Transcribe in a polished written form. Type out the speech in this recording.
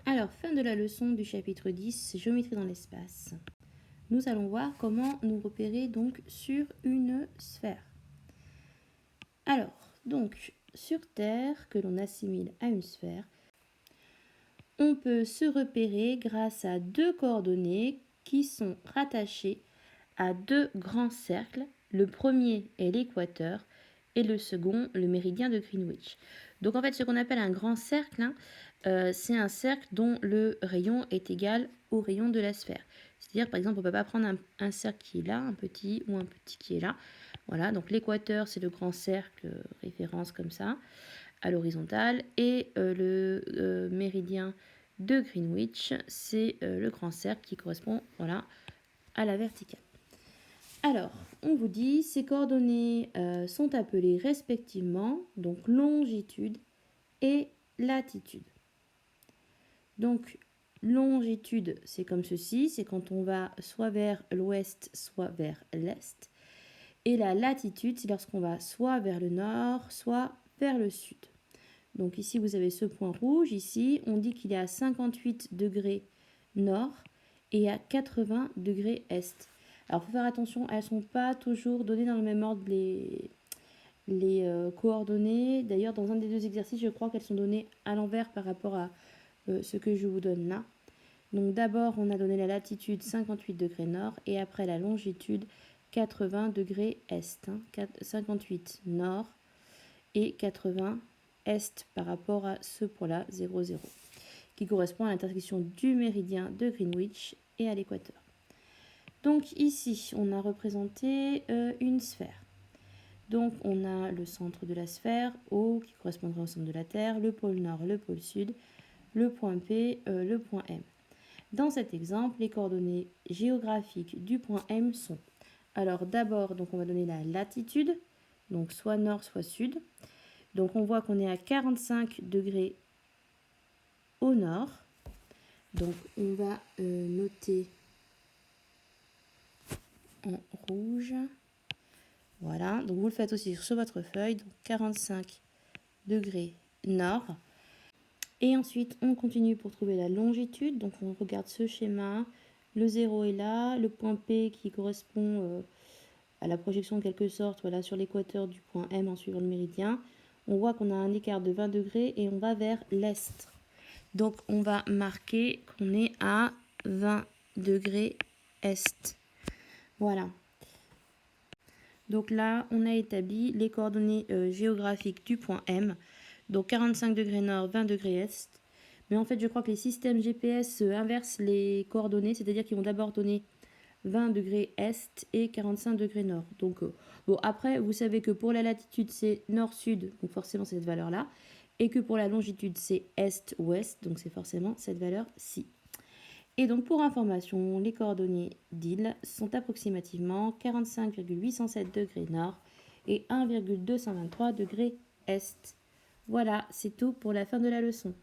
Alors, fin de la leçon du chapitre 10, géométrie dans l'espace. Nous allons voir comment nous repérer donc sur une sphère. Alors, donc, sur Terre, que l'on assimile à une sphère, on peut se repérer grâce à deux coordonnées qui sont rattachées à deux grands cercles. Le premier est l'équateur et le second, le méridien de Greenwich. Donc en fait, ce qu'on appelle un grand cercle, c'est un cercle dont le rayon est égal au rayon de la sphère. C'est-à-dire, par exemple, on ne peut pas prendre un cercle qui est là, un petit, ou un petit qui est là. Voilà, donc l'équateur, c'est le grand cercle, référence comme ça, à l'horizontale, et le méridien de Greenwich, c'est le grand cercle qui correspond, voilà, à la verticale. Alors, on vous dit, ces coordonnées sont appelées respectivement, donc longitude et latitude. Donc, longitude, c'est comme ceci, c'est quand on va soit vers l'ouest, soit vers l'est. Et la latitude, c'est lorsqu'on va soit vers le nord, soit vers le sud. Donc ici, vous avez ce point rouge. Ici, on dit qu'il est à 58 degrés nord et à 80 degrés est. Alors, il faut faire attention, elles ne sont pas toujours données dans le même ordre les coordonnées. D'ailleurs, dans un des deux exercices, je crois qu'elles sont données à l'envers par rapport à ce que je vous donne là. Donc d'abord, on a donné la latitude 58 degrés nord et après la longitude 80 degrés est. 58 nord et 80 est par rapport à ce point-là, 0, 0, qui correspond à l'intersection du méridien de Greenwich et à l'équateur. Donc ici, on a représenté une sphère. Donc on a le centre de la sphère, O, qui correspondrait au centre de la Terre, le pôle nord, le pôle sud, le point P, le point M. Dans cet exemple, les coordonnées géographiques du point M sont, alors d'abord, donc on va donner la latitude, donc soit nord, soit sud. Donc on voit qu'on est à 45 degrés au nord. Donc on va noter en rouge. Voilà, donc vous le faites aussi sur votre feuille, donc 45 degrés nord. Et ensuite, on continue pour trouver la longitude. Donc on regarde ce schéma. Le 0 est là, le point P qui correspond à la projection en quelque sorte, voilà, sur l'équateur du point M en suivant le méridien. On voit qu'on a un écart de 20 degrés et on va vers l'est. Donc on va marquer qu'on est à 20 degrés est. Voilà. Donc là, on a établi les coordonnées géographiques du point M. Donc 45 degrés nord, 20 degrés est. Mais en fait, je crois que les systèmes GPS inversent les coordonnées, c'est-à-dire qu'ils vont d'abord donner 20 degrés est et 45 degrés nord. Donc, bon, après, vous savez que pour la latitude, c'est nord-sud, donc forcément c'est cette valeur-là. Et que pour la longitude, c'est est-ouest, donc c'est forcément cette valeur-ci. Et donc, pour information, les coordonnées d'île sont approximativement 45,807 degrés nord et 1,223 degrés est. Voilà, c'est tout pour la fin de la leçon.